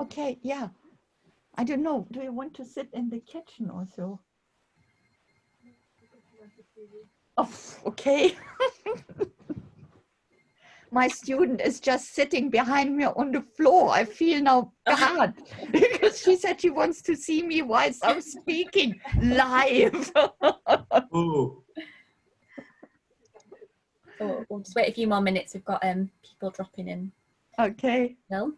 Okay, yeah. I don't know. Do you want to sit in the kitchen also? Oh, okay. My student is just sitting behind me on the floor. I feel now bad because she said she wants to see me whilst I'm speaking live. Oh. So we'll just wait a few more minutes. We've got people dropping in. Okay. Still.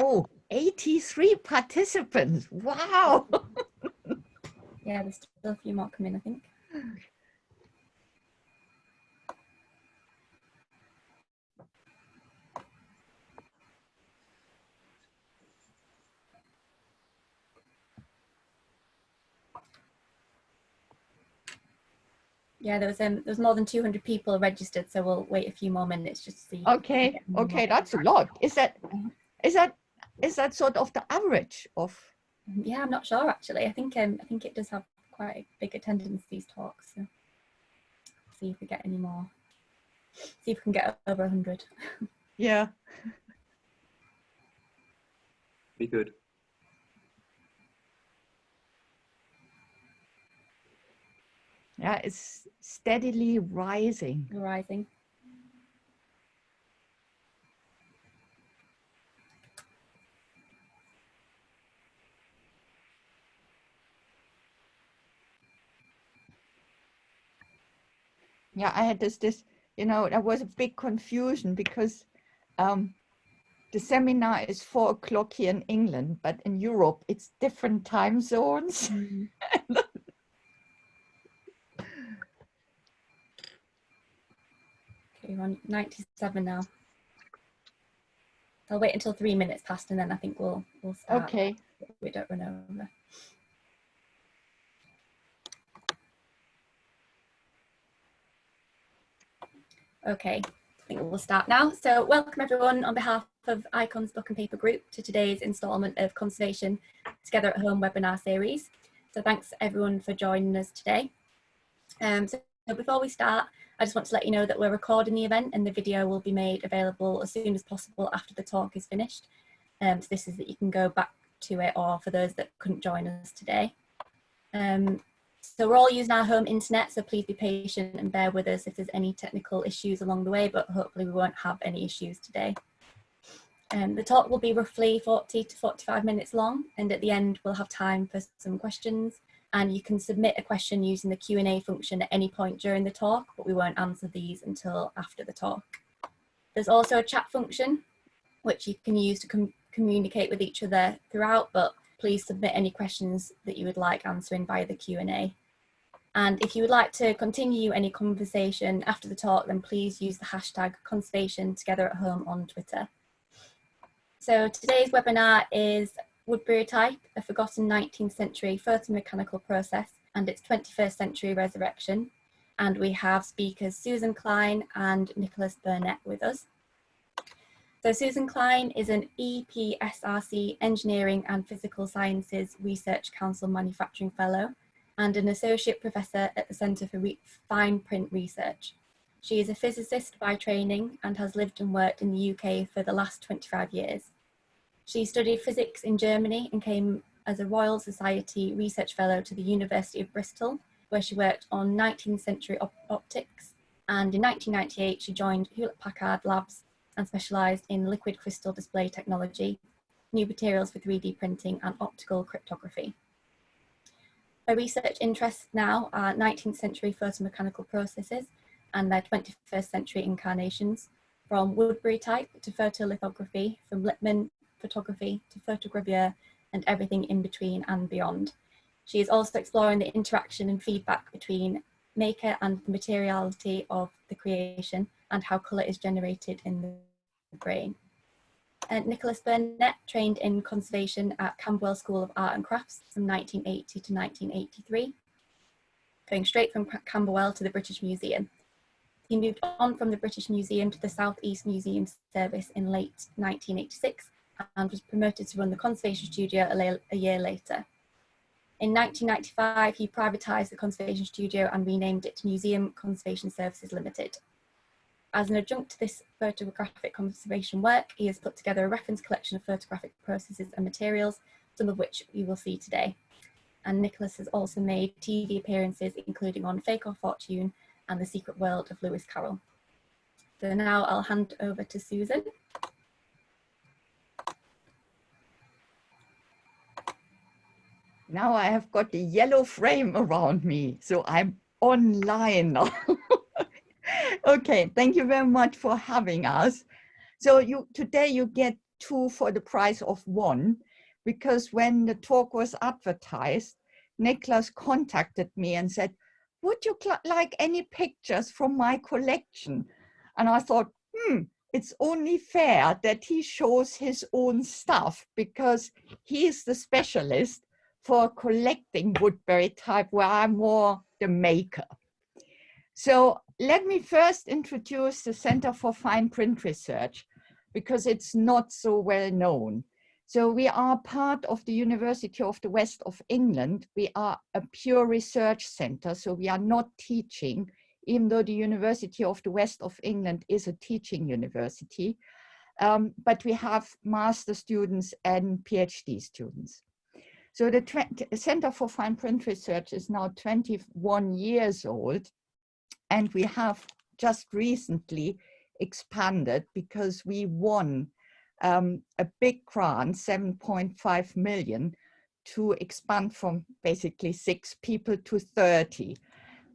Oh, 83 participants. Wow. Yeah, there's still a few more coming, I think. Yeah, there was more than 200 people registered, so we'll wait a few more minutes just to see. Okay, okay, that's a lot. Is that sort of the average of? Yeah, I'm not sure actually. I think it does have quite a big attendance, these talks. So see if we get any more. See if we can get over 100. Yeah. Be good. Yeah, it's steadily rising. Rising. Yeah, I had this, you know, there was a big confusion because the seminar is 4 o'clock here in England, but in Europe it's different time zones. Mm. Okay, we're on 97 now. I'll wait until 3 minutes past and then I think we'll start. Okay. We don't run over. Okay, I think we'll start now. So welcome everyone on behalf of ICON's Book and Paper Group to today's instalment of Conservation Together at Home webinar series. So thanks everyone for joining us today. So before we start, I just want to let you know that we're recording the event and the video will be made available as soon as possible after the talk is finished. So this is that you can go back to it, or for those that couldn't join us today. So we're all using our home internet, so please be patient and bear with us if there's any technical issues along the way, but hopefully we won't have any issues today. The talk will be roughly 40 to 45 minutes long, and at the end we'll have time for some questions, and you can submit a question using the Q&A function at any point during the talk, but we won't answer these until after the talk. There's also a chat function which you can use to communicate with each other throughout, but please submit any questions that you would like answering via the Q&A. And if you would like to continue any conversation after the talk, then please use the hashtag #ConservationTogetherAtHome on Twitter. So today's webinar is Woodburytype, a forgotten 19th century photomechanical process and its 21st century resurrection. And we have speakers Susanne Klein and Nicholas Burnett with us. So Susanne Klein is an EPSRC Engineering and Physical Sciences Research Council Manufacturing Fellow and an Associate Professor at the Centre for Fine Print Research. She is a physicist by training and has lived and worked in the UK for the last 25 years. She studied physics in Germany and came as a Royal Society Research Fellow to the University of Bristol, where she worked on 19th century optics. And in 1998, she joined Hewlett Packard Labs and specialised in liquid crystal display technology, new materials for 3D printing and optical cryptography. Her research interests now are 19th century photomechanical processes and their 21st century incarnations, from Woodburytype to photolithography, from Lippmann photography to photogravure and everything in between and beyond. She is also exploring the interaction and feedback between maker and the materiality of the creation and how colour is generated in the brain. Nicholas Burnett trained in conservation at Camberwell School of Art and Crafts from 1980 to 1983, going straight from Camberwell to the British Museum. He moved on from the British Museum to the South East Museum Service in late 1986 and was promoted to run the conservation studio a year later. In 1995, he privatised the conservation studio and renamed it to Museum Conservation Services Limited. As an adjunct to this photographic conservation work, he has put together a reference collection of photographic processes and materials, some of which we will see today. And Nicholas has also made TV appearances, including on Fake or Fortune and The Secret World of Lewis Carroll. So now I'll hand over to Susan. Now I have got the yellow frame around me, so I'm online now. Okay, thank you very much for having us. So today you get 2 for the price of 1, because when the talk was advertised, Nicholas contacted me and said, would you like any pictures from my collection? And I thought, it's only fair that he shows his own stuff, because he's the specialist for collecting Woodburytype, where I'm more the maker. So let me first introduce the Center for Fine Print Research, because it's not so well known. So we are part of the University of the West of England. We are a pure research center, so we are not teaching, even though the University of the West of England is a teaching university. But we have master students and PhD students. So the Center for Fine Print Research is now 21 years old. And we have just recently expanded because we won a big grant, 7.5 million, to expand from basically 6 people to 30.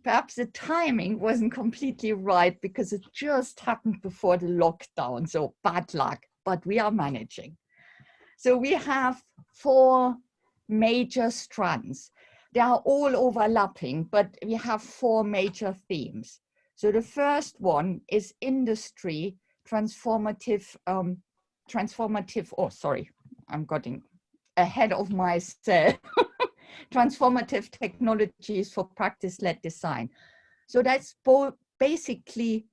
Perhaps the timing wasn't completely right because it just happened before the lockdown, so bad luck, but we are managing. So we have 4 major strands. They are all overlapping, but we have 4 major themes. So the first one is industry, transformative, I'm getting ahead of myself. Transformative technologies for practice-led design. So that's basically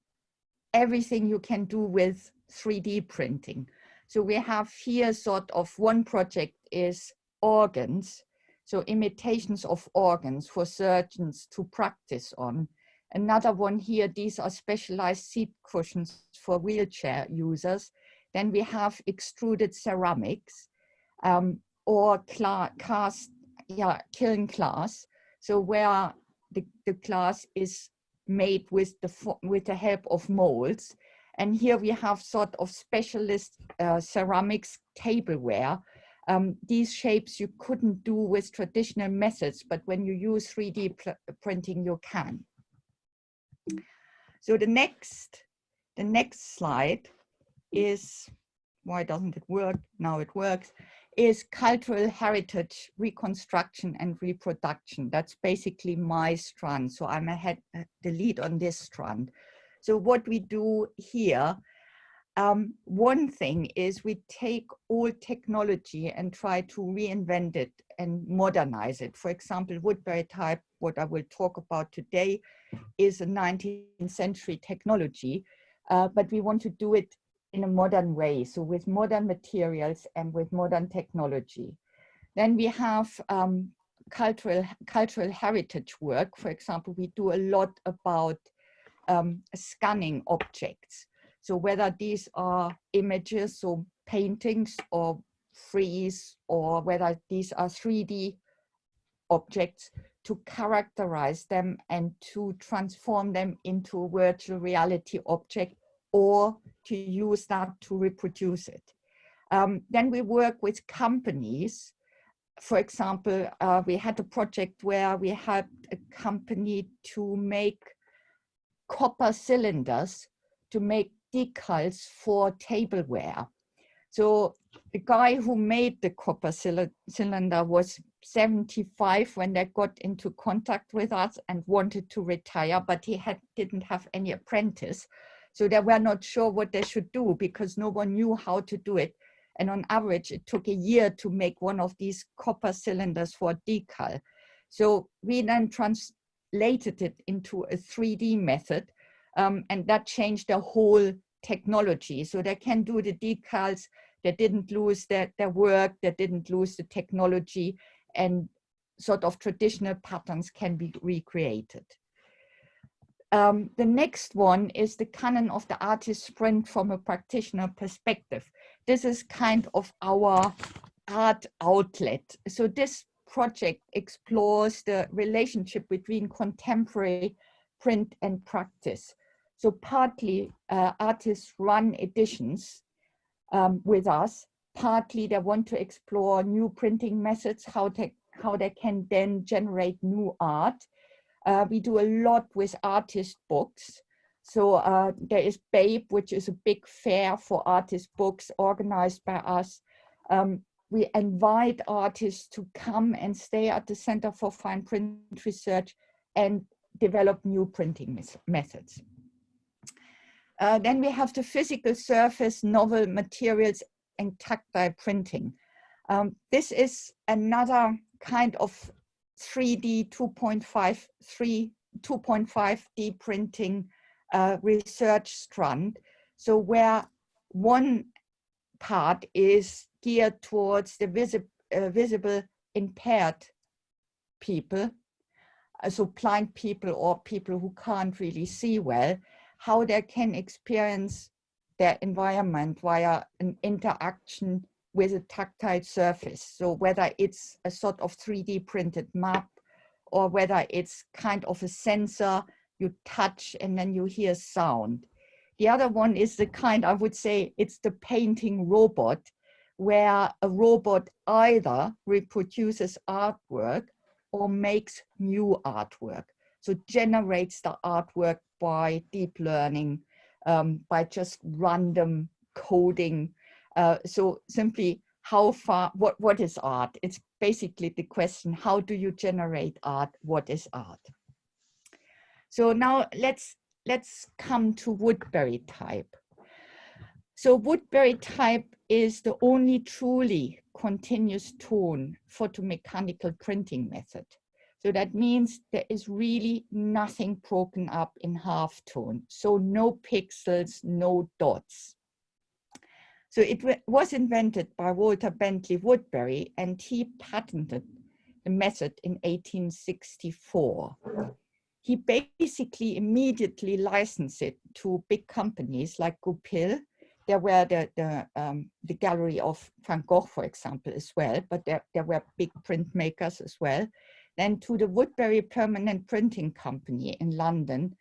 everything you can do with 3D printing. So we have here sort of one project is organs. So imitations of organs for surgeons to practice on. Another one here, these are specialized seat cushions for wheelchair users. Then we have extruded ceramics or kiln glass. So where the glass is made with the help of molds. And here we have sort of specialist ceramics tableware. These shapes you couldn't do with traditional methods, but when you use 3D printing, you can. So the next slide is, why doesn't it work? Now it works, is cultural heritage, reconstruction and reproduction. That's basically my strand. So I'm the lead on this strand. So what we do here, one thing is we take old technology and try to reinvent it and modernize it. For example, Woodburytype, what I will talk about today, is a 19th century technology, but we want to do it in a modern way, so with modern materials and with modern technology. Then we have cultural heritage work. For example, we do a lot about scanning objects. So whether these are images, so paintings or frieze, or whether these are 3D objects, to characterize them and to transform them into a virtual reality object, or to use that to reproduce it. Then we work with companies. For example, we had a project where we helped a company to make copper cylinders to make decals for tableware. So the guy who made the copper cylinder was 75 when they got into contact with us and wanted to retire, but he didn't have any apprentice. So they were not sure what they should do because no one knew how to do it. And on average, it took a year to make one of these copper cylinders for decal. So we then translated it into a 3D method, and that changed the whole technology. So they can do the decals, they didn't lose their work, they didn't lose the technology, and sort of traditional patterns can be recreated. The next one is the canon of the artist's print from a practitioner perspective. This is kind of our art outlet. So this project explores the relationship between contemporary print and practice. So partly artists run editions with us, partly they want to explore new printing methods, how they can then generate new art. We do a lot with artist books. So there is BABE, which is a big fair for artist books organized by us. We invite artists to come and stay at the Center for Fine Print Research and develop new printing methods. Then we have the physical surface, novel materials, and tactile printing. This is another kind of 3D 2.5D printing research strand. So where one part is geared towards the visible impaired people, so blind people or people who can't really see well, how they can experience their environment via an interaction with a tactile surface. So whether it's a sort of 3D printed map or whether it's kind of a sensor, you touch and then you hear sound. The other one is the kind, I would say, it's the painting robot, where a robot either reproduces artwork or makes new artwork. So generates the artwork by deep learning, by just random coding. So simply how far, what is art? It's basically the question, how do you generate art? What is art? So now let's come to Woodburytype. So Woodburytype is the only truly continuous tone photomechanical printing method. So that means there is really nothing broken up in halftone. So no pixels, no dots. So it was invented by Walter Bentley Woodbury, and he patented the method in 1864. He basically immediately licensed it to big companies like Goupil. There were the gallery of Van Gogh, for example, as well, but there were big printmakers as well. Then to the Woodbury Permanent Printing Company in London,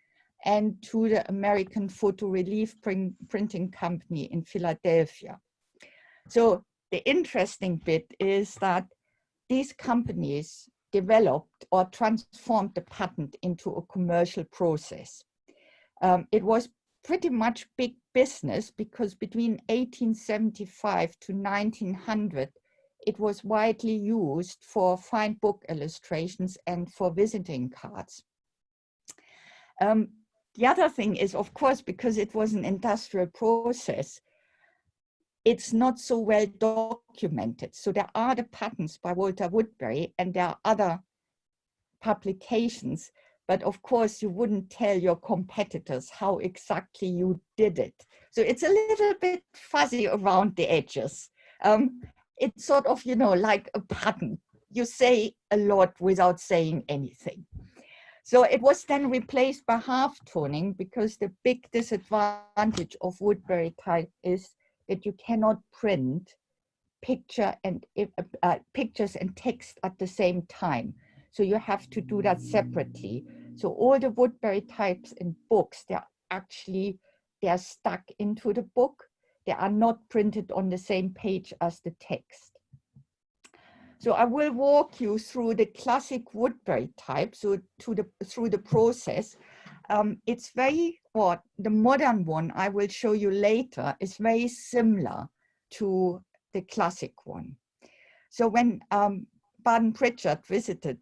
and to the American Photo Relief Printing Company in Philadelphia. So the interesting bit is that these companies developed or transformed the patent into a commercial process. It was pretty much big business because between 1875 to 1900, it was widely used for fine book illustrations and for visiting cards. The other thing is, of course, because it was an industrial process, it's not so well documented. So there are the patents by Walter Woodbury and there are other publications, but of course you wouldn't tell your competitors how exactly you did it. So it's a little bit fuzzy around the edges. It's sort of, you know, like a patent. You say a lot without saying anything. So it was then replaced by half-toning because the big disadvantage of Woodburytype is that you cannot print pictures and text at the same time. So you have to do that separately. So all the Woodburytypes in books, they're stuck into the book. They are not printed on the same page as the text. So I will walk you through the classic Woodburytype, so through the process. It's very, the modern one I will show you later is very similar to the classic one. So when Baden Pritchard visited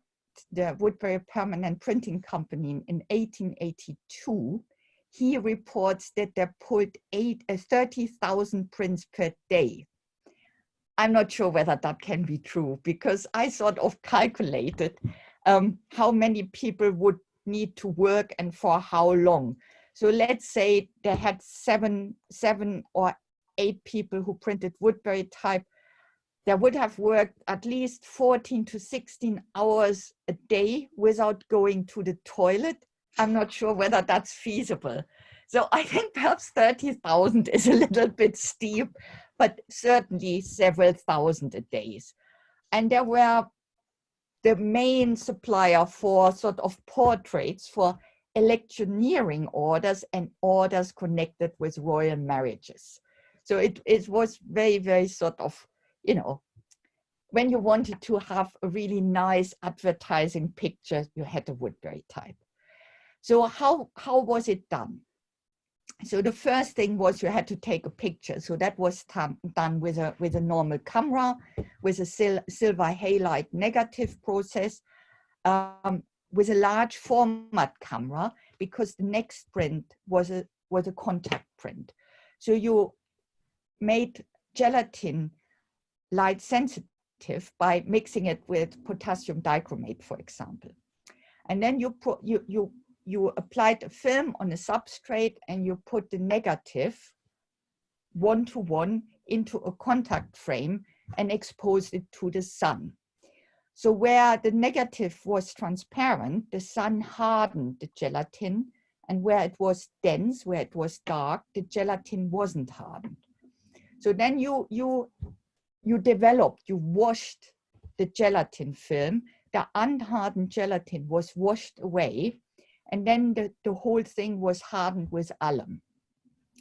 the Woodbury Permanent Printing Company in 1882, he reports that they pulled 30,000 prints per day. I'm not sure whether that can be true, because I sort of calculated how many people would need to work and for how long. So let's say they had seven or 8 people who printed Woodburytype. They would have worked at least 14 to 16 hours a day without going to the toilet. I'm not sure whether that's feasible. So I think perhaps 30,000 is a little bit steep, but certainly several thousand a day. And there were the main supplier for sort of portraits, for electioneering orders and orders connected with royal marriages. So it was very, very sort of, you know, when you wanted to have a really nice advertising picture, you had a Woodburytype. So how was it done? So the first thing was you had to take a picture. So that was done with a normal camera, with a silver halide negative process, with a large format camera, because the next print was a contact print. So you made gelatin light sensitive by mixing it with potassium dichromate, for example. And then you applied a film on a substrate and you put the negative 1-to-1 into a contact frame and exposed it to the sun. So where the negative was transparent, the sun hardened the gelatin, and where it was dense, where it was dark, the gelatin wasn't hardened. So then you washed the gelatin film. The unhardened gelatin was washed away, and then the whole thing was hardened with alum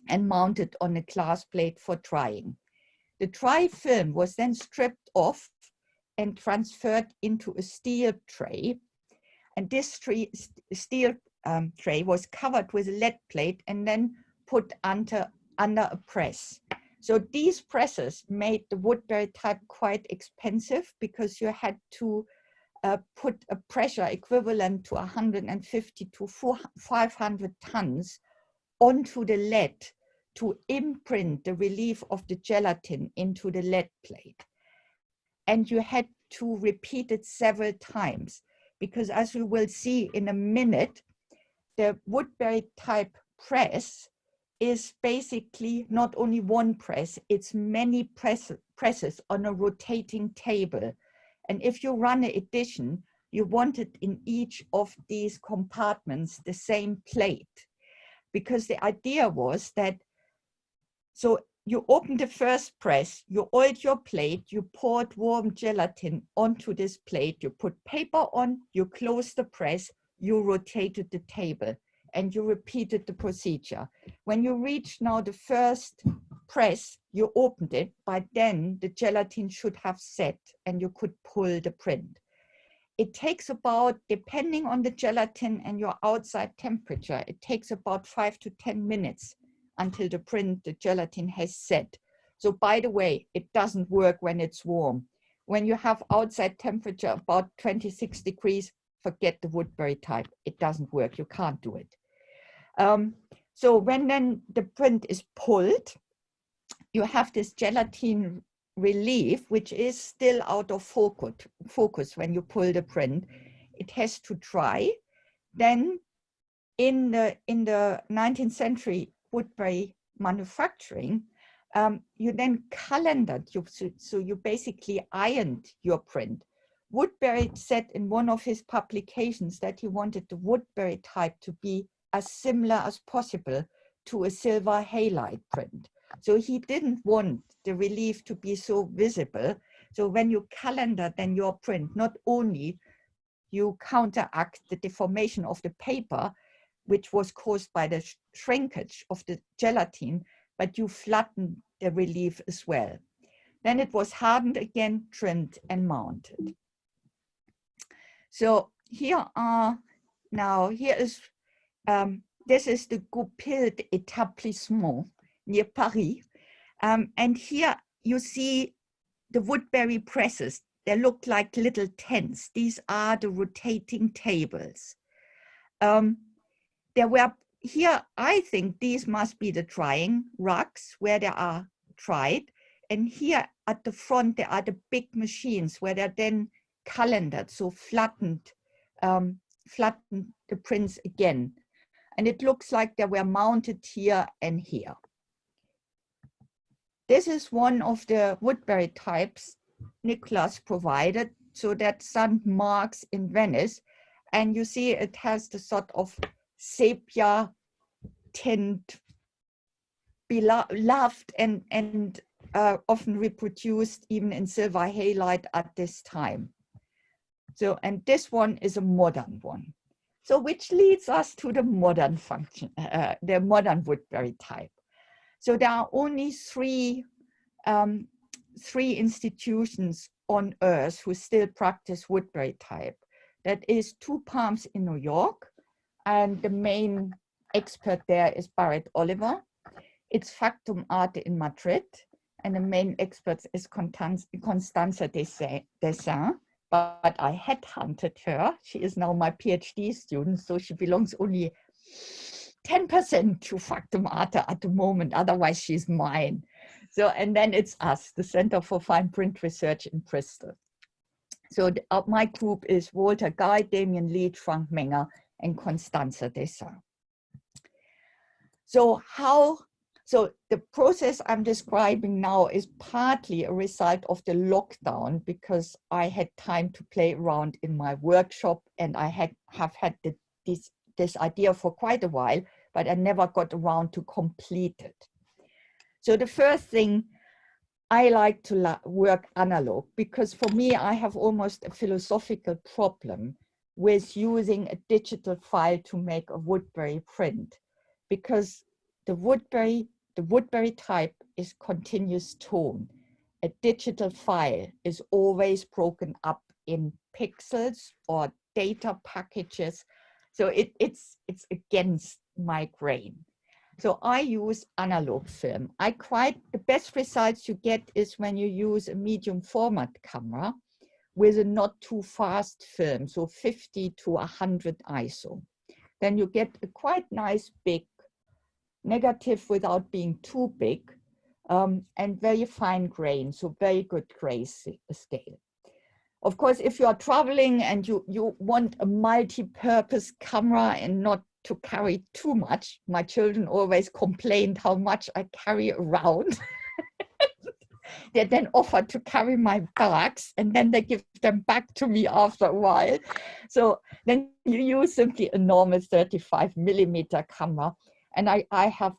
and mounted on a glass plate for drying. The dry film was then stripped off and transferred into a steel tray. And this steel tray was covered with a lead plate and then put under a press. So these presses made the Woodburytype quite expensive, because you had to put a pressure equivalent to 150 to 500 tons onto the lead to imprint the relief of the gelatin into the lead plate. And you had to repeat it several times, because as we will see in a minute, the Woodburytype press is basically not only one press, it's many presses on a rotating table. And if you run an edition, you want it in each of these compartments the same plate. Because the idea was that, so you open the first press, you oiled your plate, you poured warm gelatin onto this plate, you put paper on, you closed the press, you rotated the table, and you repeated the procedure. When you reached now the first press, you opened it. By then, the gelatin should have set and you could pull the print. It takes about, depending on the gelatin and your outside temperature, it takes about 5 to 10 minutes until the gelatin has set. So by the way, it doesn't work when it's warm. When you have outside temperature about 26 degrees, forget the Woodburytype. It doesn't work, you can't do it. So when then the print is pulled, you have this gelatin relief, which is still out of focus when you pull the print. It has to dry. Then in the 19th century Woodbury manufacturing, you then calendared, so you basically ironed your print. Woodbury said in one of his publications that he wanted the Woodburytype to be as similar as possible to a silver halide print. So he didn't want the relief to be so visible. So when you calendar then your print, not only you counteract the deformation of the paper, which was caused by the shrinkage of the gelatin, but you flatten the relief as well. Then it was hardened again, trimmed and mounted. So here is this is the Goupil établissement near Paris. And here you see the Woodbury presses, they look like little tents. These are the rotating tables. There were here, I think these must be the drying rugs where they are dried. And here at the front, there are the big machines where they're then calendared, so flattened the prints again. And it looks like they were mounted here and here. This is one of the Woodburytypes Nicholas provided, so that St. Mark's in Venice. And you see it has the sort of sepia tint, beloved and often reproduced even in silver halide at this time. So, and this one is a modern one. So which leads us to the modern function, the modern Woodburytype. So there are only three institutions on Earth who still practice Woodburytype. That is Two Palms in New York, and the main expert there is Barrett Oliver. It's Factum Arte in Madrid, and the main expert is Constanza Dessin. But I headhunted her. She is now my PhD student, so she belongs only 10% to Factum Arte at the moment, otherwise she's mine. So, and then it's us, the Center for Fine Print Research in Bristol. So my group is Walter Guy, Damien Leach, Frank Menger, and Constanza Dessin. So the process I'm describing now is partly a result of the lockdown, because I had time to play around in my workshop, and I have had this idea for quite a while, but I never got around to complete it. So the first thing, I like to work analog, because for me, I have almost a philosophical problem with using a digital file to make a Woodbury print, because the Woodburytype is continuous tone. A digital file is always broken up in pixels or data packages. So it's against my grain. So I use analog film. The best results you get is when you use a medium format camera with a not too fast film, so 50 to 100 ISO. Then you get a quite nice big negative without being too big, and very fine grain, so very good gray scale. Of course, if you are traveling and you want a multi-purpose camera and not to carry too much, my children always complained how much I carry around. They then offered to carry my bags, and then they give them back to me after a while. So then you use simply a normal 35mm camera. And I have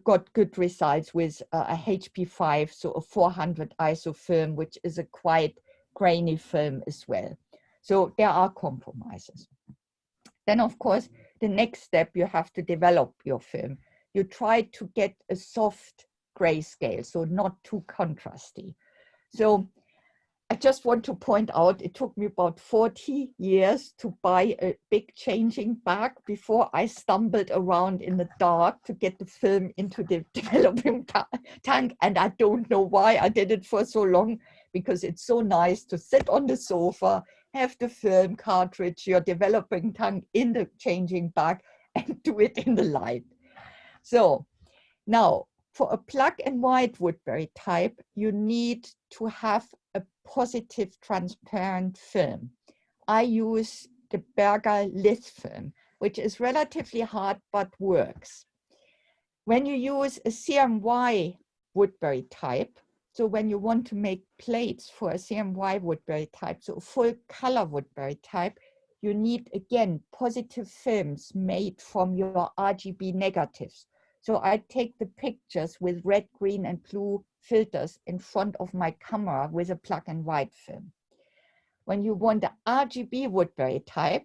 got good results with a HP5, so a 400 ISO film, which is a quite grainy film as well. So there are compromises. Then, of course, the next step, you have to develop your film. You try to get a soft grayscale, so not too contrasty. So I just want to point out, it took me about 40 years to buy a big changing bag before I stumbled around in the dark to get the film into the developing tank. And I don't know why I did it for so long, because it's so nice to sit on the sofa, have the film cartridge, your developing tank in the changing bag, and do it in the light. So now, for a black and white Woodburytype, you need to have a positive transparent film. I use the Berger Lith film, which is relatively hard but works. When you use a CMY Woodburytype, so when you want to make plates for a CMY Woodburytype, so a full color Woodburytype, you need, again, positive films made from your RGB negatives. So I take the pictures with red, green, and blue filters in front of my camera with a black and white film. When you want the RGB Woodburytype,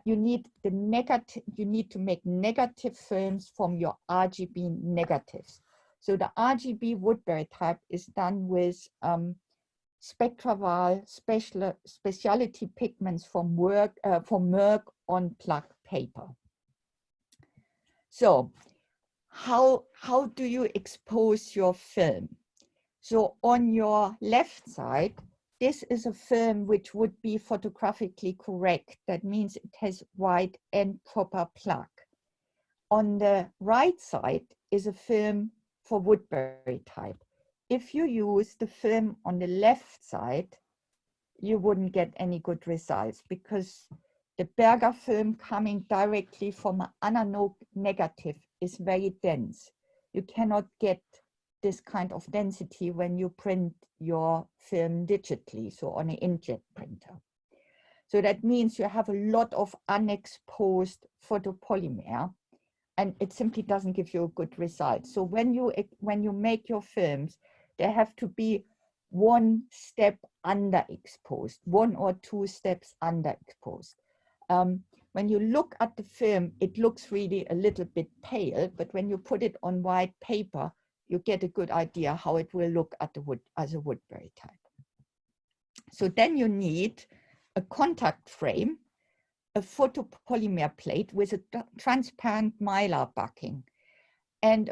you need to make negative films from your RGB negatives. So the RGB Woodburytype is done with Spectraval specialty pigments from Merck on black paper. So how do you expose your film? So on your left side, this is a film which would be photographically correct. That means it has white and proper plaque. On the right side is a film for Woodburytype. If you use the film on the left side, you wouldn't get any good results because the Berger film coming directly from an analog negative is very dense. You cannot get this kind of density when you print your film digitally, so on an inkjet printer. So that means you have a lot of unexposed photopolymer, and it simply doesn't give you a good result. So when you make your films, they have to be one step underexposed, 1 or 2 steps underexposed. When you look at the film, it looks really a little bit pale, but when you put it on white paper, you get a good idea how it will look at the wood as a Woodburytype. So then you need a contact frame, a photopolymer plate with a transparent mylar backing, and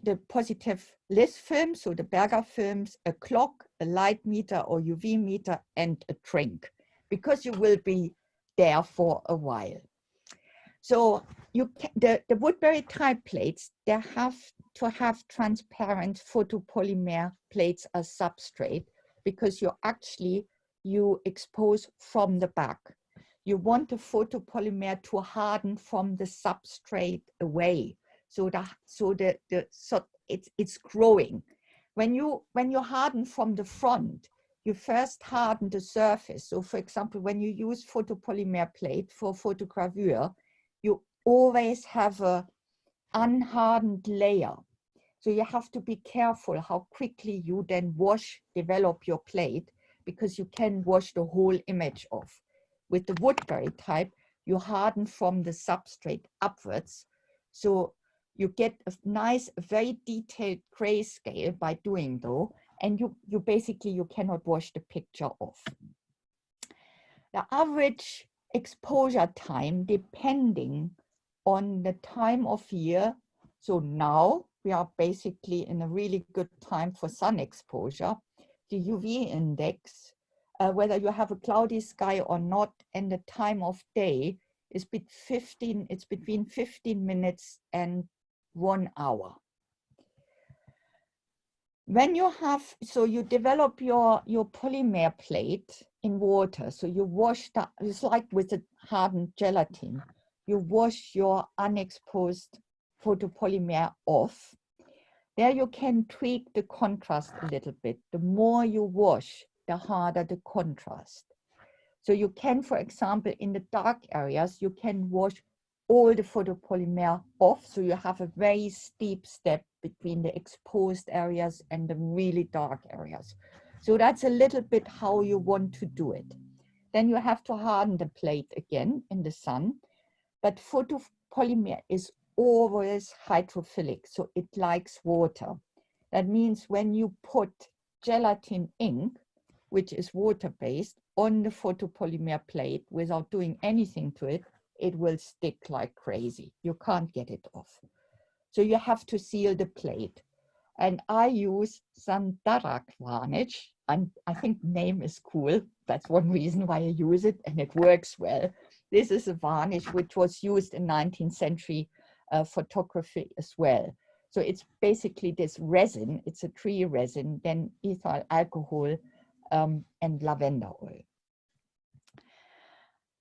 the positive lith film, so the Berger films, a clock, a light meter or UV meter, and a drink, because you will be there for a while. So the Woodburytype plates, they have to have transparent photopolymer plates as substrate, because you expose from the back. You want the photopolymer to harden from the substrate away, so it's growing. When you harden from the front, you first harden the surface. So for example, when you use photopolymer plate for photogravure, you always have a unhardened layer. So you have to be careful how quickly you then develop your plate, because you can wash the whole image off. With the Woodburytype, you harden from the substrate upwards. So you get a nice, very detailed grayscale by doing though, and you basically cannot wash the picture off. The average exposure time, depending on the time of year, so now we are basically in a really good time for sun exposure, the UV index, whether you have a cloudy sky or not, and the time of day is between 15 minutes and 1 hour. When you you develop your polymer plate in water, so you wash that, it's like with the hardened gelatin, you wash your unexposed photopolymer off. There you can tweak the contrast a little bit. The more you wash, the harder the contrast. So you can, for example, in the dark areas, you can wash all the photopolymer off. So you have a very steep step between the exposed areas and the really dark areas. So that's a little bit how you want to do it. Then you have to harden the plate again in the sun. But photopolymer is always hydrophilic, so it likes water. That means when you put gelatin ink, which is water-based, on the photopolymer plate without doing anything to it, it will stick like crazy. You can't get it off. So you have to seal the plate. And I use some Darak varnish, and I think the name is cool. That's one reason why I use it, and it works well. This is a varnish which was used in 19th century photography as well. So it's basically this resin, it's a tree resin, then ethyl alcohol and lavender oil.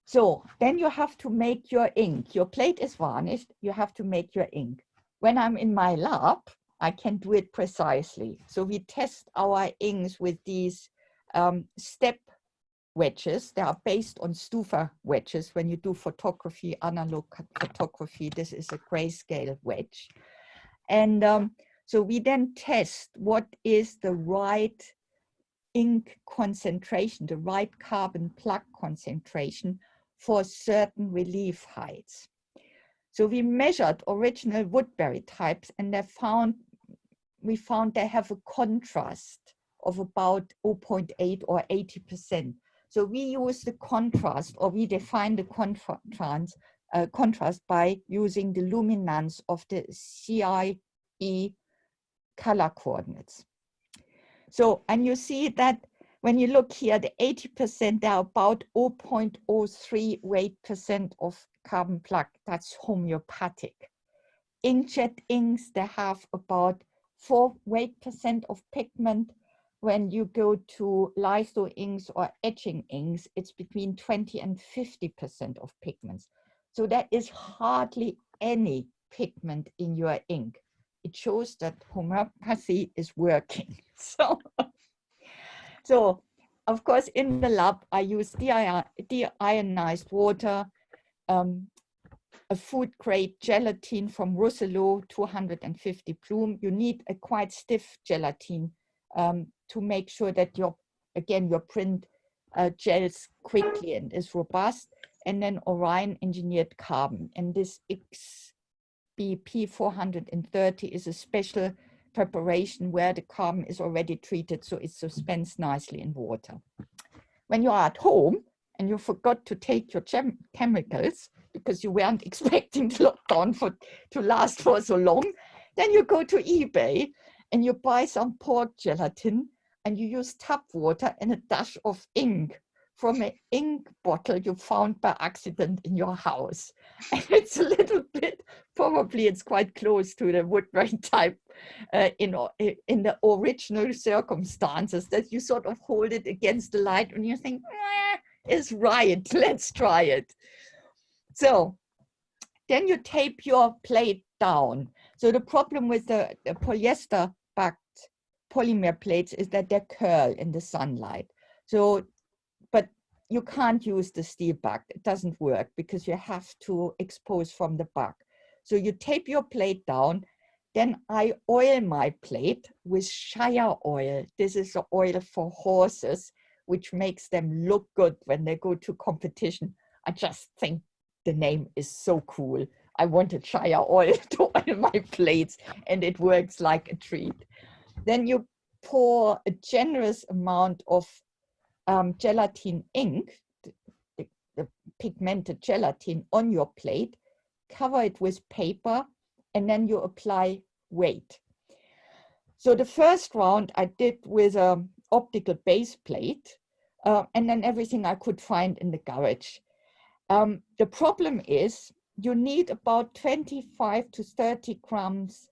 So then you have to make your ink. Your plate is varnished, you have to make your ink. When I'm in my lab, I can do it precisely. So we test our inks with these step wedges. They are based on Stufer wedges. When you do photography, analog photography, this is a grayscale wedge. And so we then test what is the right ink concentration, the right carbon plaque concentration for certain relief heights. So we measured original Woodburytypes, and we found they have a contrast of about 0.8 or 80%. So we use the contrast, or we define the contrast by using the luminance of the CIE color coordinates. So, and you see that when you look here, the 80%, they're about 0.03 weight% of carbon plug. That's homeopathic. Inkjet inks, they have about 4 weight% of pigment. When you go to litho inks or etching inks, it's between 20 and 50% of pigments. So there is hardly any pigment in your ink. It shows that homeopathy is working. So of course, in the lab, I use deionized water, a food grade gelatin from Rousselot, 250 plume. You need a quite stiff gelatin to make sure that your print gels quickly and is robust. And then Orion engineered carbon. And this XBP 430 is a special preparation where the carbon is already treated, so it suspends nicely in water. When you are at home and you forgot to take your chemicals because you weren't expecting the lockdown to last for so long, then you go to eBay and you buy some pork gelatin and you use tap water and a dash of ink from an ink bottle you found by accident in your house. And it's a little bit, probably it's quite close to the Woodburytype in the original circumstances, that you sort of hold it against the light and you think, it's right, let's try it. So then you tape your plate down. So the problem with the polyester backed polymer plates is that they curl in the sunlight. So, but you can't use the steel back. It doesn't work because you have to expose from the back. So you tape your plate down. Then I oil my plate with Shire oil. This is the oil for horses, which makes them look good when they go to competition. I just think the name is so cool. I wanted Shire oil to oil my plates, and it works like a treat. Then you pour a generous amount of gelatin ink, the pigmented gelatin, on your plate, cover it with paper, and then you apply weight. So the first round I did with an optical base plate, and then everything I could find in the garage. The problem is you need about 25 to 30 grams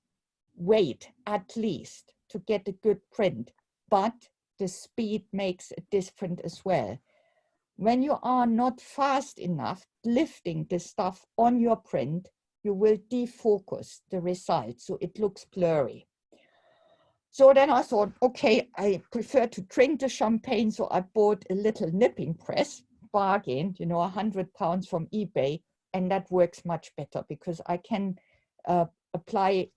weight at least to get a good print, but the speed makes a difference as well. When you are not fast enough lifting the stuff on your print, you will defocus the result, so it looks blurry. So then I thought, okay, I prefer to drink the champagne, so I bought a little nipping press, bargain, you know, £100 from eBay, and that works much better because I can apply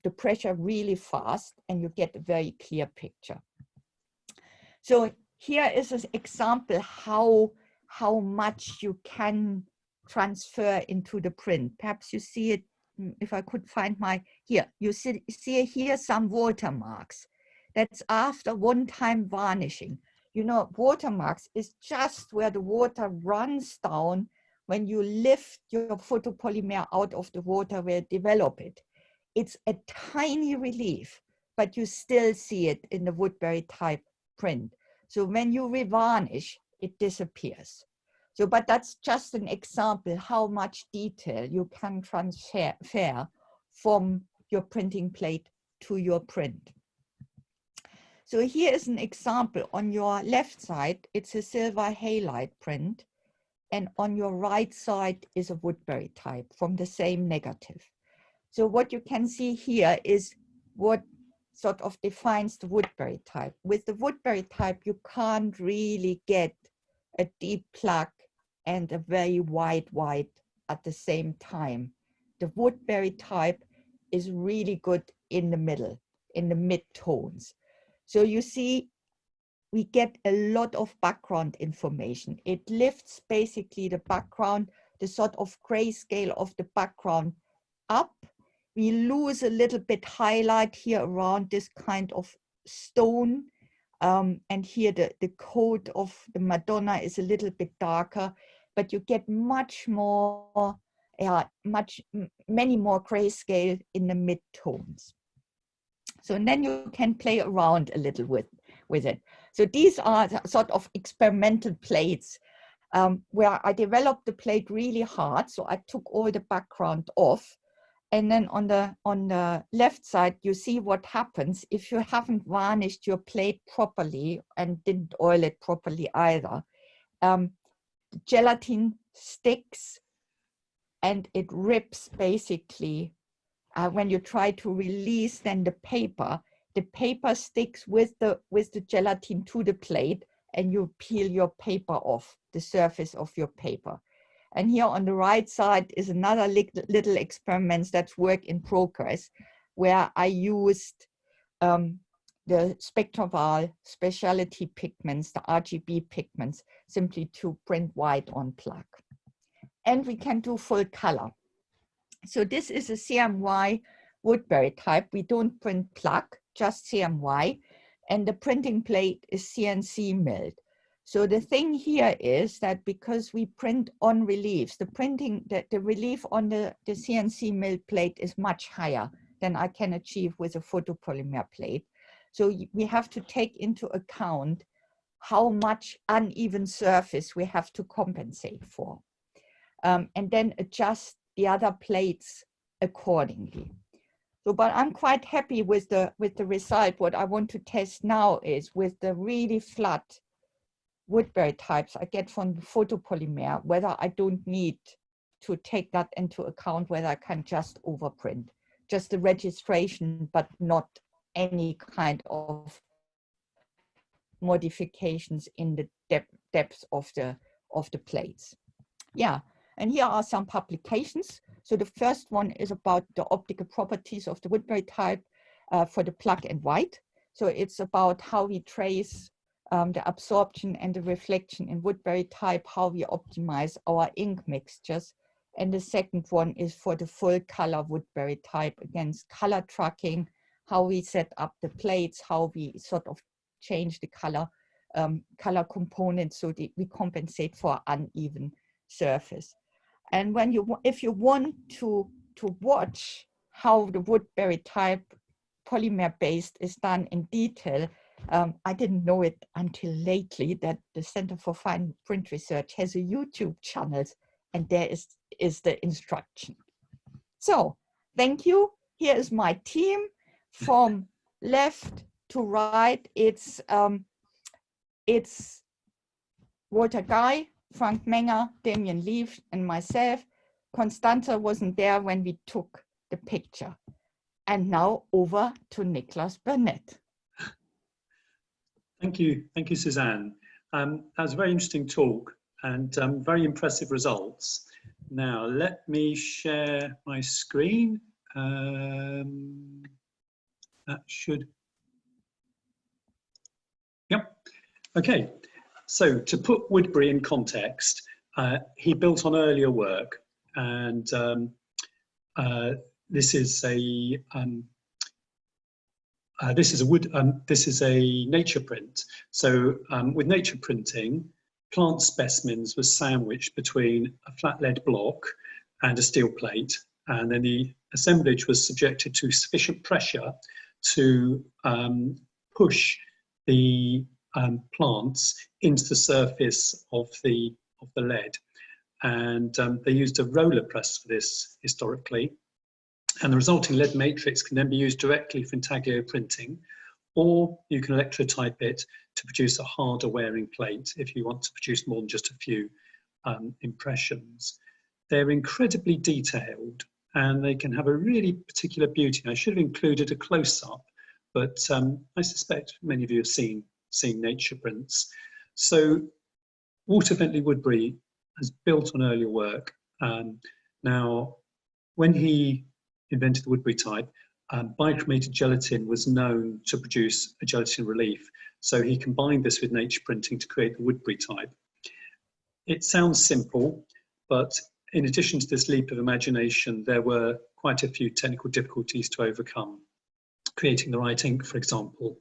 the pressure really fast and you get a very clear picture. So here is an example how much you can transfer into the print. Perhaps you see it, if I could find my, here, you see here some watermarks. That's after one-time varnishing. You know, watermarks is just where the water runs down when you lift your photopolymer out of the water where you develop it. It's a tiny relief, but you still see it in the Woodburytype print. So when you revarnish, it disappears. So, but that's just an example how much detail you can transfer from your printing plate to your print. So here is an example. On your left side, it's a silver halide print, and on your right side is a Woodburytype from the same negative. So what you can see here is what sort of defines the Woodburytype. With the Woodburytype, you can't really get a deep plug and a very wide white at the same time. The Woodburytype is really good in the middle, in the mid-tones. So you see, we get a lot of background information. It lifts basically the background, the sort of grayscale of the background up. We lose a little bit highlight here around this kind of stone. And here the coat of the Madonna is a little bit darker, but you get much more, many more grayscale in the mid-tones. So and then you can play around a little with it. So these are sort of experimental plates where I developed the plate really hard. So I took all the background off. And then on the left side, you see what happens if you haven't varnished your plate properly and didn't oil it properly either. The gelatin sticks and it rips basically. When you try to release then the paper sticks with the gelatin to the plate, and you peel your paper off the surface of your paper. And here on the right side is another little experiments that's work in progress, where I used the spectral specialty pigments, the RGB pigments, simply to print white on plaque. And we can do full color. So this is a CMY Woodburytype. We don't print plaque, just CMY. And the printing plate is CNC milled. So the thing here is that because we print on reliefs, the relief on the CNC milled plate is much higher than I can achieve with a photopolymer plate. So we have to take into account how much uneven surface we have to compensate for, and then adjust the other plates accordingly. So, but I'm quite happy with the result. What I want to test now is with the really flat Woodburytypes I get from the photopolymer, whether I don't need to take that into account, whether I can just overprint, just the registration, but not any kind of modifications in the depth of the plates. Yeah, and here are some publications. So the first one is about the optical properties of the Woodburytype for the black and white. So it's about how we trace the absorption and the reflection in Woodburytype, how we optimize our ink mixtures. And the second one is for the full color Woodburytype against color tracking, how we set up the plates, how we sort of change the color components so that we compensate for uneven surface. And when if you want to watch how the Woodburytype polymer based is done in detail, I didn't know it until lately that the Center for Fine Print Research has a YouTube channel, and there is the instruction. So thank you. Here is my team from left to right. It's Walter Guy, Frank Menger, Damien Leaf, and myself. Constanza wasn't there when we took the picture. And now over to Nicholas Burnett. Thank you, Susanne. That was a very interesting talk and very impressive results. Now, let me share my screen. That should, yep. Okay, so to put Woodbury in context, he built on earlier work, and this is a nature print. So with nature printing, plant specimens were sandwiched between a flat lead block and a steel plate, and then the assemblage was subjected to sufficient pressure to push the plants into the surface of the lead. And they used a roller press for this historically. And the resulting lead matrix can then be used directly for intaglio printing, or you can electrotype it to produce a harder wearing plate if you want to produce more than just a few impressions. They're incredibly detailed and they can have a really particular beauty. I should have included a close-up, but I suspect many of you have seen nature prints. So Walter Bentley Woodbury has built on earlier work. Now, when he invented the Woodburytype, dichromated gelatin was known to produce a gelatin relief. So he combined this with nature printing to create the Woodburytype. It sounds simple, but in addition to this leap of imagination, there were quite a few technical difficulties to overcome. Creating the right ink, for example.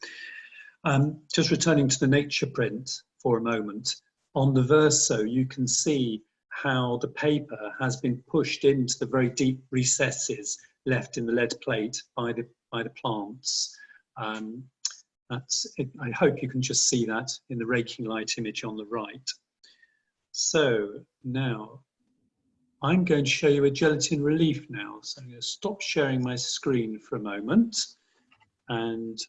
Just returning to the nature print for a moment, on the verso you can see how the paper has been pushed into the very deep recesses left in the lead plate by the plants. That's it. I hope you can just see that in the raking light image on the right. So now I'm going to show you a gelatin relief now. So I'm going to stop sharing my screen for a moment, and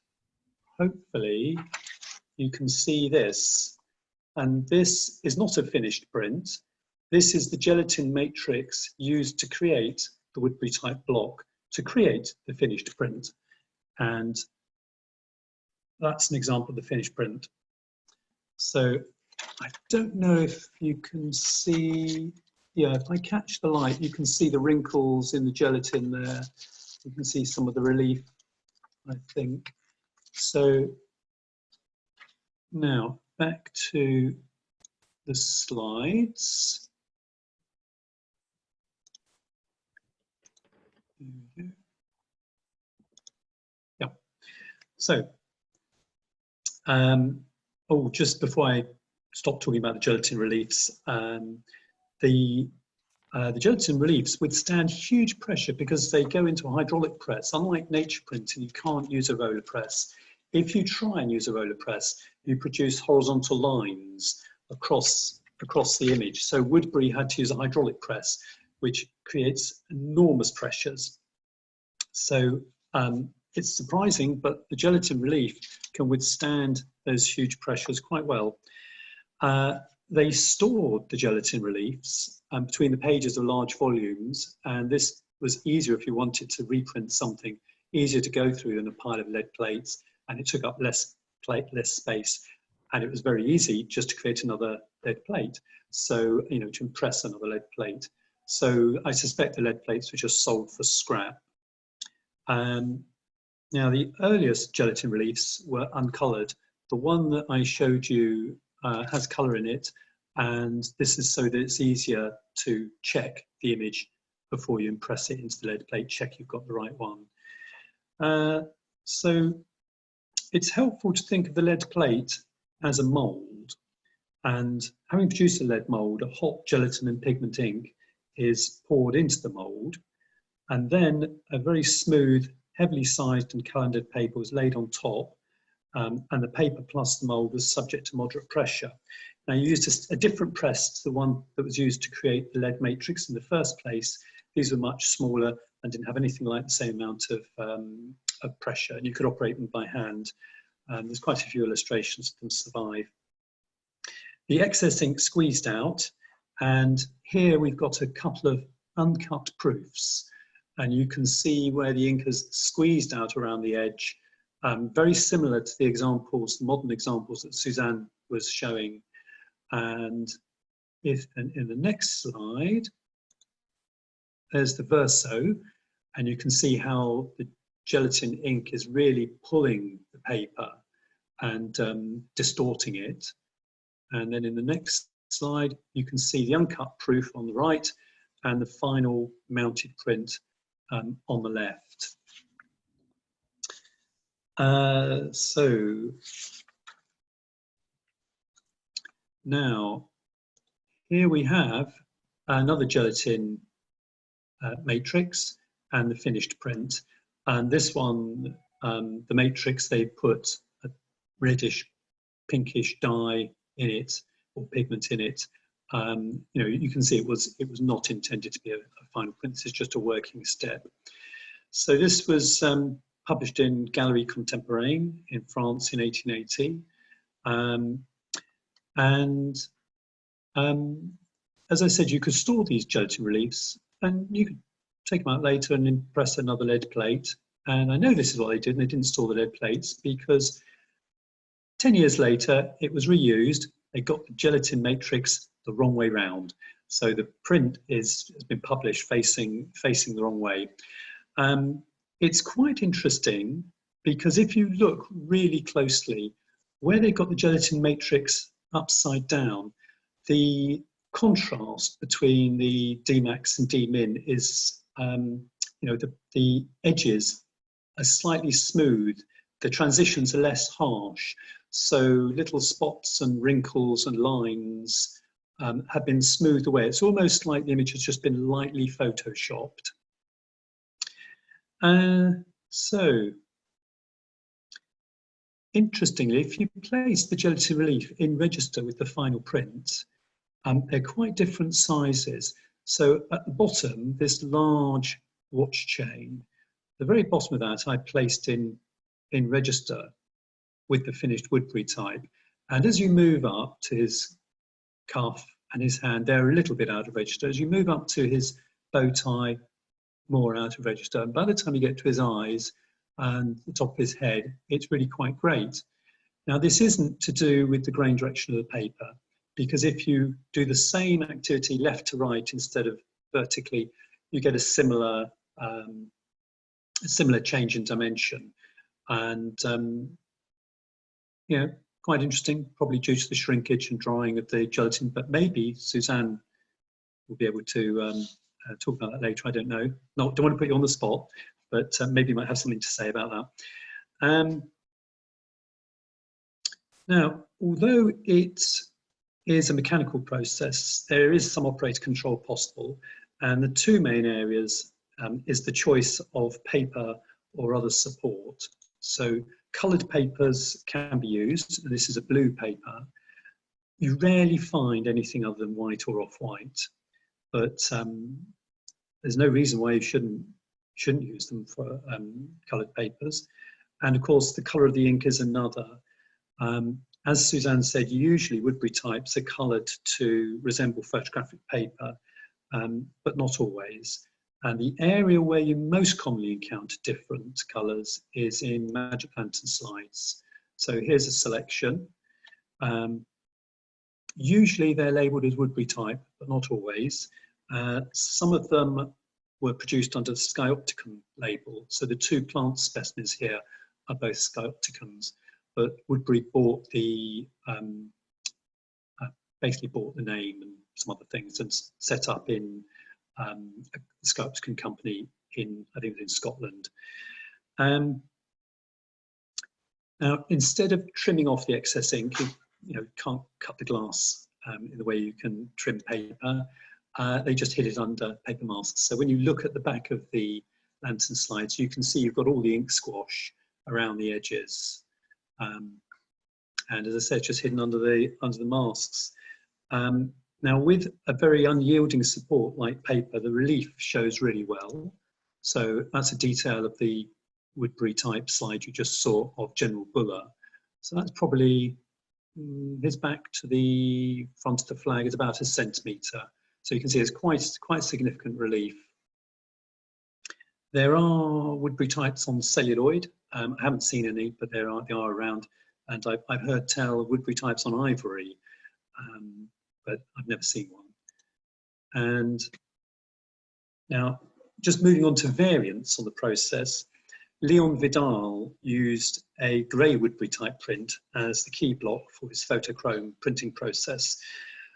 hopefully you can see this. And this is not a finished print. This is the gelatin matrix used to create the Woodburytype block to create the finished print. And that's an example of the finished print. So I don't know if you can see, yeah, if I catch the light, you can see the wrinkles in the gelatin there. You can see some of the relief, I think. So now back to the slides. Yeah. So, oh, just before I stop talking about the gelatin reliefs, the gelatin reliefs withstand huge pressure because they go into a hydraulic press. Unlike nature printing, you can't use a roller press. If you try and use a roller press, you produce horizontal lines across the image. So Woodbury had to use a hydraulic press, which creates enormous pressures. So it's surprising, but the gelatin relief can withstand those huge pressures quite well. They stored the gelatin reliefs between the pages of large volumes, and this was easier if you wanted to reprint something, easier to go through than a pile of lead plates, and it took up less space, and it was very easy just to create another lead plate. So, you know, to impress another lead plate. So I suspect the lead plates were just sold for scrap. Now, the earliest gelatin reliefs were uncoloured. The one that I showed you has colour in it, and this is so that it's easier to check the image before you impress it into the lead plate, check you've got the right one. So it's helpful to think of the lead plate as a mould, and having produced a lead mould, a hot gelatin and pigment ink is poured into the mould, and then a very smooth, heavily sized and calendared paper was laid on top, and the paper plus the mould was subject to moderate pressure. Now, you used a different press to the one that was used to create the lead matrix in the first place. These were much smaller and didn't have anything like the same amount of pressure, and you could operate them by hand. There's quite a few illustrations of them survive. The excess ink squeezed out, and here we've got a couple of uncut proofs, and you can see where the ink has squeezed out around the edge, very similar to the examples, the modern examples that Susanne was showing. And in the next slide, there's the verso, and you can see how the gelatin ink is really pulling the paper and distorting it. And then in the next slide, you can see the uncut proof on the right and the final mounted print on the left. So now here we have another gelatin matrix and the finished print. And this one, the matrix, they put a reddish pinkish dye in it, or pigment in it. You know, you can see it was not intended to be a final print. This is just a working step. So this was published in Galerie Contemporaine in France in 1880. As I said, you could store these gelatin reliefs and you could take them out later and impress another lead plate. And I know this is what they did, and they didn't store the lead plates because 10 years later, it was reused. They got the gelatin matrix the wrong way round. So the print has been published facing the wrong way. It's quite interesting because if you look really closely, where they got the gelatin matrix upside down, the contrast between the Dmax and Dmin is, you know, the edges are slightly smooth. The transitions are less harsh. So little spots and wrinkles and lines have been smoothed away. It's almost like the image has just been lightly photoshopped. So interestingly, if you place the gelatin relief in register with the final print, they're quite different sizes. So at the bottom, this large watch chain, the very bottom of that I placed in register with the finished Woodburytype. And as you move up to his cuff and his hand, they're a little bit out of register. As you move up to his bow tie, more out of register. And by the time you get to his eyes and the top of his head, it's really quite great. Now, this isn't to do with the grain direction of the paper, because if you do the same activity left to right instead of vertically, you get a similar change in dimension. And you know, quite interesting, probably due to the shrinkage and drying of the gelatin, but maybe Susanne will be able to talk about that later. I don't know. Don't want to put you on the spot, but maybe you might have something to say about that. Now, although it is a mechanical process, there is some operator control possible, and the two main areas is the choice of paper or other support. So coloured papers can be used, and this is a blue paper. You rarely find anything other than white or off-white, but there's no reason why you shouldn't use them for coloured papers. And of course, the colour of the ink is another. As Susanne said, usually Woodburytypes are coloured to resemble photographic paper, but not always. And the area where you most commonly encounter different colours is in magic lantern slides. So here's a selection. Usually they're labelled as Woodburytype, but not always. Some of them were produced under the Skyopticon label. So the two plant specimens here are both Skyopticons, but Woodbury bought the, basically bought the name and some other things and set up in a Skyopticon company in, I think it was in Scotland. Now, instead of trimming off the excess ink, you can't cut the glass in the way you can trim paper. They just hid it under paper masks. So when you look at the back of the lantern slides, you can see you've got all the ink squash around the edges. And as I said, just hidden under the masks. Now, with a very unyielding support like paper, the relief shows really well. So that's a detail of the Woodburytype slide you just saw of General Buller. So that's probably his back to the front of the flag is about 1 centimetre. So you can see it's quite significant relief. There are Woodburytypes on celluloid. I haven't seen any, but they are around. And I've heard tell of Woodburytypes on ivory, but I've never seen one. And now, just moving on to variants on the process, Leon Vidal used a grey Woodburytype print as the key block for his photochrome printing process.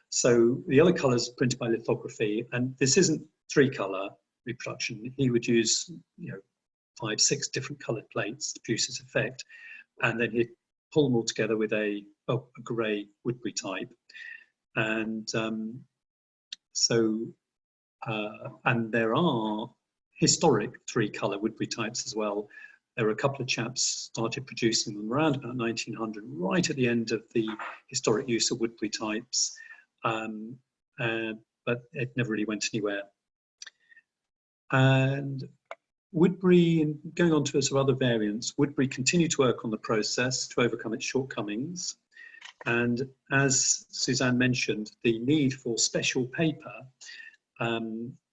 So the other colours printed by lithography, and this isn't 3-colour reproduction. He would use 5, 6 different coloured plates to produce this effect, and then he'd pull them all together with a grey Woodburytype. And and there are historic 3-colour Woodburytypes as well. There were a couple of chaps started producing them around about 1900, right at the end of the historic use of Woodburytypes, but it never really went anywhere. And Woodbury, and going on to some other variants, Woodbury continued to work on the process to overcome its shortcomings. And as Susanne mentioned, the need for special paper,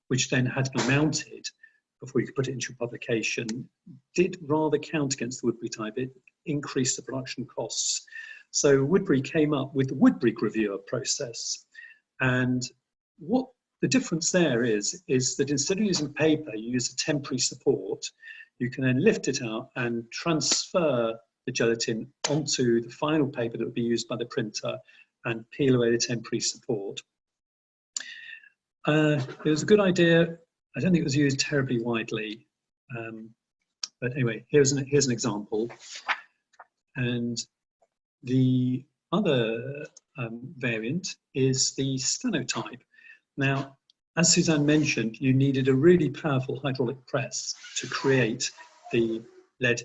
which then had to be mounted before you could put it into publication, did rather count against the Woodburytype. It increased the production costs. So Woodbury came up with the Woodbury gravure process. And what the difference there is that instead of using paper, you use a temporary support. You can then lift it out and transfer the gelatin onto the final paper that would be used by the printer and peel away the temporary support. It was a good idea. I don't think it was used terribly widely, but anyway, here's an example. And the other variant is the stenotype. Now, as Susanne mentioned, you needed a really powerful hydraulic press to create the lead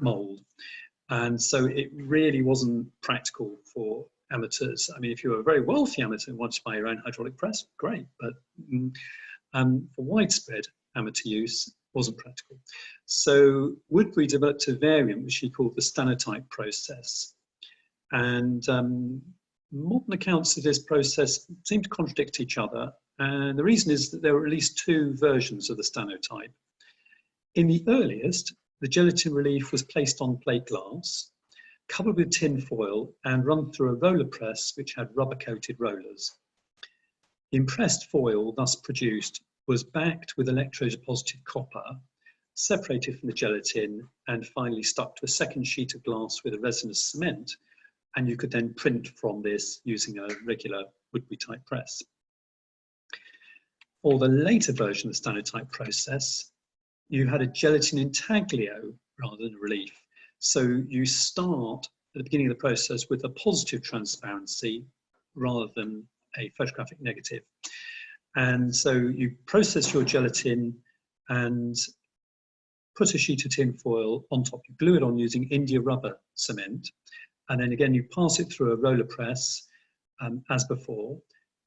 mould. And so it really wasn't practical for amateurs. I mean, if you were a very wealthy amateur and wanted to buy your own hydraulic press, great. But for widespread amateur use, wasn't practical. So Woodbury developed a variant which he called the stanotype process. And modern accounts of this process seem to contradict each other. And the reason is that there were at least two versions of the stanotype. In the earliest, the gelatin relief was placed on plate glass, covered with tin foil and run through a roller press which had rubber-coated rollers. The impressed foil thus produced was backed with electrodeposited copper, separated from the gelatin and finally stuck to a second sheet of glass with a resinous cement, and you could then print from this using a regular Woodbury-type press. For the later version of the stanotype process, you had a gelatin intaglio rather than a relief. So you start at the beginning of the process with a positive transparency rather than a photographic negative. And so you process your gelatin and put a sheet of tin foil on top. You glue it on using India rubber cement. And then again, you pass it through a roller press as before.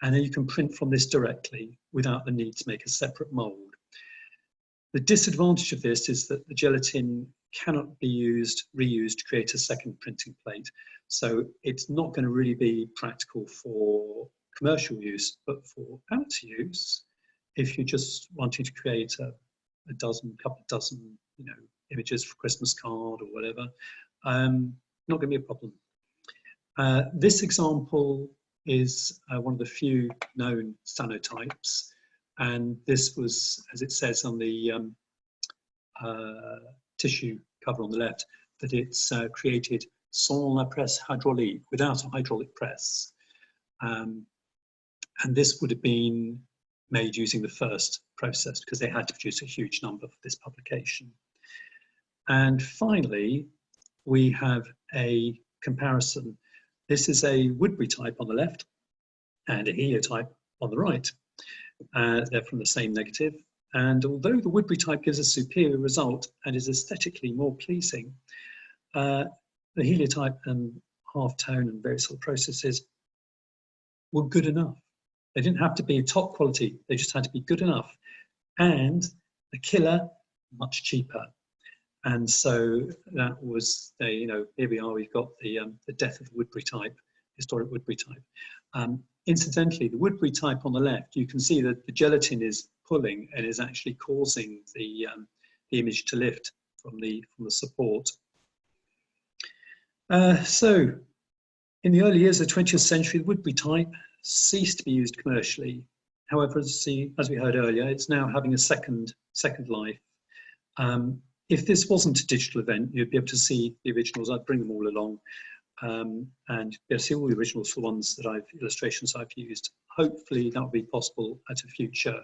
And then you can print from this directly without the need to make a separate mold. The disadvantage of this is that the gelatin cannot be reused to create a second printing plate. So it's not going to really be practical for commercial use, but for amateur use, if you're just wanting to create a couple of dozen, images for Christmas card or whatever, not going to be a problem. This example is one of the few known stanotypes, and this was, as it says on the tissue cover on the left, that it's created sans la presse hydraulique, without a hydraulic press. And this would have been made using the first process because they had to produce a huge number for this publication. And finally, we have a comparison. This is a Woodburytype on the left and a Hewlett-type on the right. They're from the same negative. And although the Woodburytype gives a superior result and is aesthetically more pleasing, the Hewlett-type and half-tone and various other processes were good enough. They didn't have to be top quality, they just had to be good enough. And the killer, much cheaper. And so that was, here we are, we've got the death of the Woodburytype, historic Woodburytype. Incidentally, the Woodburytype on the left, you can see that the gelatin is pulling and is actually causing the image to lift from the support. So in the early years of the 20th century, the Woodburytype ceased to be used commercially. However, as we heard earlier, it's now having a second life. If this wasn't a digital event, you'd be able to see the originals. I'd bring them all along and be able to see all the originals for ones that illustrations I've used. Hopefully that will be possible at a future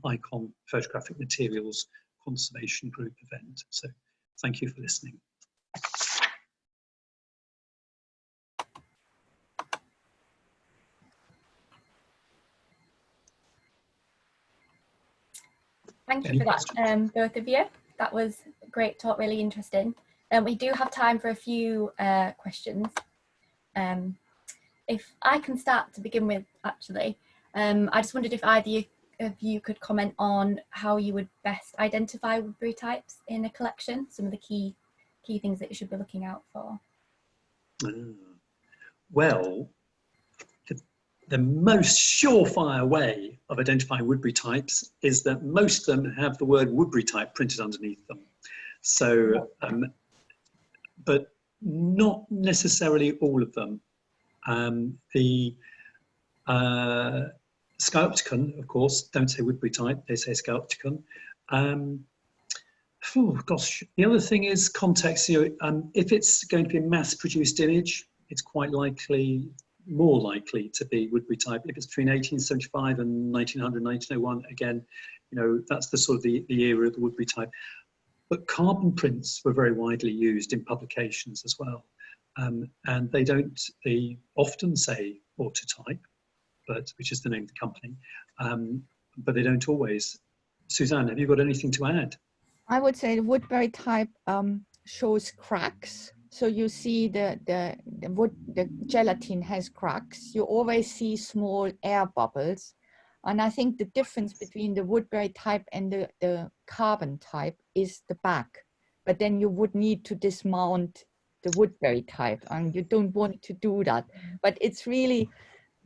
ICON Photographic Materials Conservation Group event. So thank you for listening. Thank you for that, both of you. That was a great talk, really interesting. We do have time for a few questions. If I can start to begin with, actually, I just wondered if either of you could comment on how you would best identify Woodburytypes in a collection, some of the key things that you should be looking out for. Well, the most surefire way of identifying Woodburytypes is that most of them have the word Woodburytype printed underneath them. So, but not necessarily all of them. The Skyopticon, of course, don't say Woodburytype, they say Skyopticon. Oh gosh, the other thing is context. If it's going to be a mass-produced image, it's quite likely, more likely to be Woodburytype. If it's between 1875 and 1900, 1901, again, that's the sort of the era of the Woodburytype. But carbon prints were very widely used in publications as well. And they often say Autotype, which is the name of the company, but they don't always. Susanne, have you got anything to add? I would say the Woodburytype shows cracks. So you see the gelatin has cracks. You always see small air bubbles. And I think the difference between the Woodburytype and the carbon type is the back. But then you would need to dismount the Woodburytype, and you don't want to do that. But it's really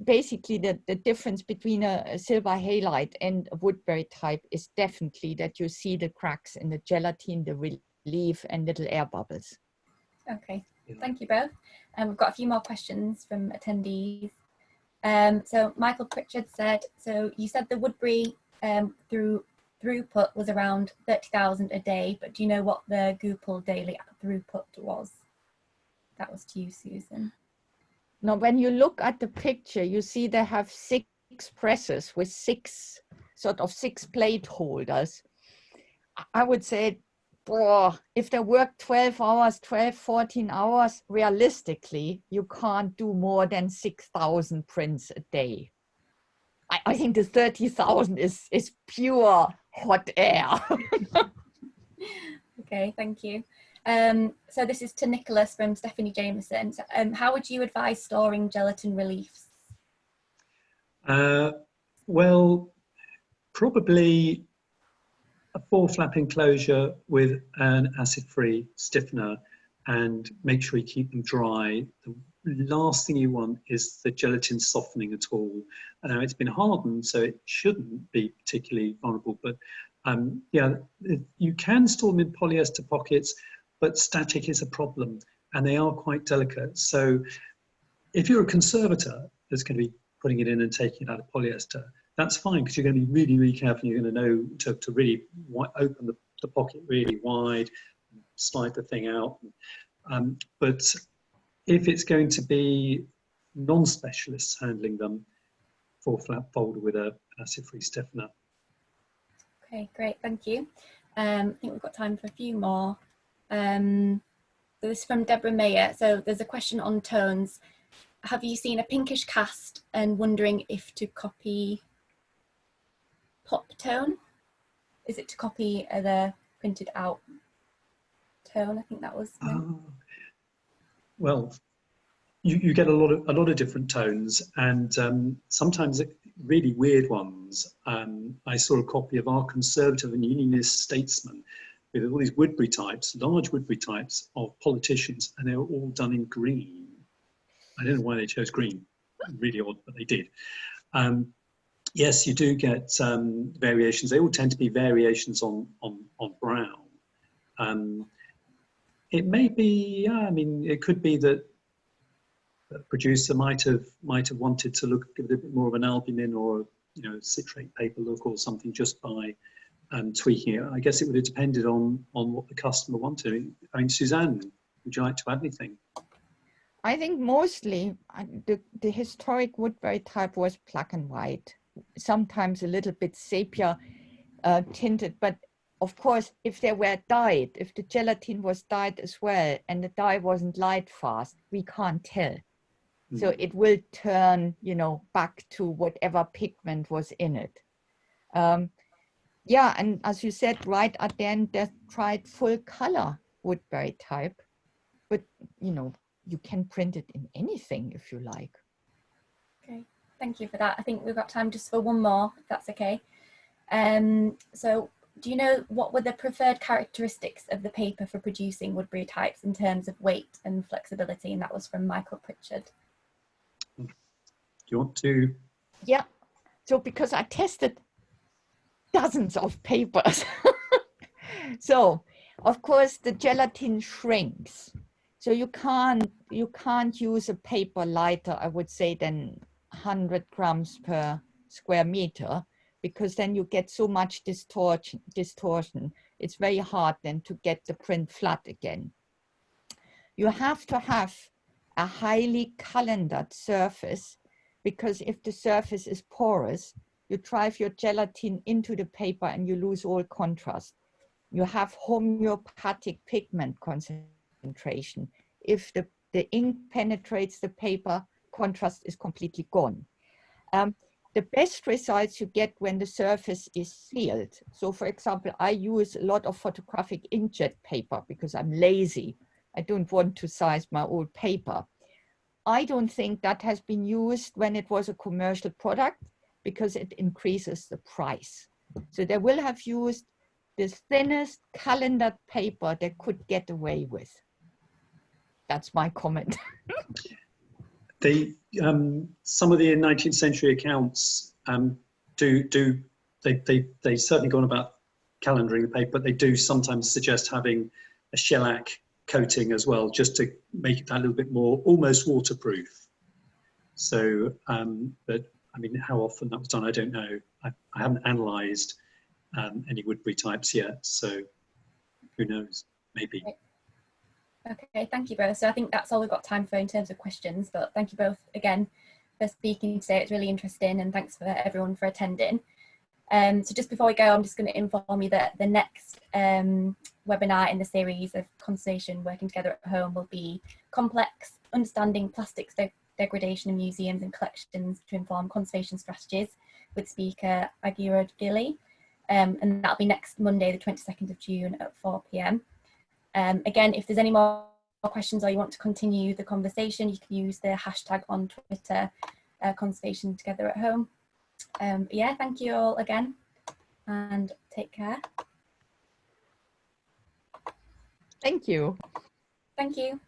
basically the difference between a silver halide and a Woodburytype is definitely that you see the cracks in the gelatin, the relief, and little air bubbles. Okay, thank you both. And we've got a few more questions from attendees. So Michael Pritchard said, so you said the Woodbury throughput was around 30,000 a day, but do you know what the Goupil daily throughput was? That was to you, Susan. Now, when you look at the picture, you see they have 6 presses with 6 plate holders. I would say, if they work 12 hours, 14 hours, realistically, you can't do more than 6,000 prints a day. I think the 30,000 is pure hot air. Okay, thank you. So this is to Nicholas from Stephanie Jameson. So, how would you advise storing gelatin reliefs? Well, probably a 4-flap enclosure with an acid-free stiffener, and make sure you keep them dry. The last thing you want is the gelatin softening at all. Now it's been hardened, so it shouldn't be particularly vulnerable, but yeah, you can store them in polyester pockets, but static is a problem, and they are quite delicate. So if you're a conservator that's going to be putting it in and taking it out of polyester, that's fine, because you're going to be really, really careful. You're going to know to really open the pocket really wide, slide the thing out. But if it's going to be non-specialists handling them, 4-flap folder with an acid-free stiffener. Okay, great, thank you. I think we've got time for a few more. This is from Deborah Mayer. So there's a question on tones. Have you seen a pinkish cast and wondering if to copy pop tone? Is it to copy the printed out tone? I think that was. Well, you get a lot of different tones, and sometimes really weird ones. I saw a copy of Our Conservative and Unionist Statesman with all these Woodburytypes, large Woodburytypes of politicians, and they were all done in green. I don't know why they chose green. Really odd, but they did. Yes, you do get variations. They all tend to be variations on brown. It may be, yeah, I mean, it could be that the producer might have wanted to give it a bit more of an albumin or citrate paper look or something just by tweaking it. I guess it would have depended on what the customer wanted. I mean, Susanne, would you like to add anything? I think mostly the historic Woodburytype was black and white, sometimes a little bit sepia tinted, but of course, if they were dyed, if the gelatin was dyed as well and the dye wasn't light fast, we can't tell. So it will turn, back to whatever pigment was in it. Yeah, and as you said, right at the end, they tried full color Woodburytype, but you can print it in anything if you like. Okay, thank you for that. I think we've got time just for one more, if that's okay. So do you know what were the preferred characteristics of the paper for producing Woodburytypes in terms of weight and flexibility? And that was from Michael Pritchard. Do you want to? Yeah, so because I tested dozens of papers. So, of course, the gelatin shrinks. So you can't use a paper lighter, I would say, than 100 grams per square meter, because then you get so much distortion. It's very hard then to get the print flat again. You have to have a highly calendared surface, because if the surface is porous, you drive your gelatin into the paper and you lose all contrast. You have homeopathic pigment concentration. If the ink penetrates the paper, contrast is completely gone. The best results you get when the surface is sealed. So for example, I use a lot of photographic inkjet paper because I'm lazy. I don't want to size my old paper. I don't think that has been used when it was a commercial product because it increases the price. So they will have used the thinnest calendared paper they could get away with. That's my comment. Some of the 19th century accounts they certainly go on about calendaring the paper, but they do sometimes suggest having a shellac coating as well, just to make it that little bit more almost waterproof. So, but I mean, how often that was done, I don't know. I haven't analysed any Woodbury types yet, so who knows? Maybe. Okay, thank you both. So I think that's all we've got time for in terms of questions, but thank you both again for speaking today. It's really interesting, and thanks for everyone for attending. So just before we go, I'm just going to inform you that the next webinar in the series of conservation working together at home will be Complex Understanding Plastics Degradation in Museums and Collections to Inform Conservation Strategies with speaker Agira Gilly. And that'll be next Monday, the 22nd of June at 4 p.m. Again, if there's any more questions or you want to continue the conversation, you can use the hashtag on Twitter, Conservation Together at Home. Yeah, thank you all again and take care. Thank you. Thank you.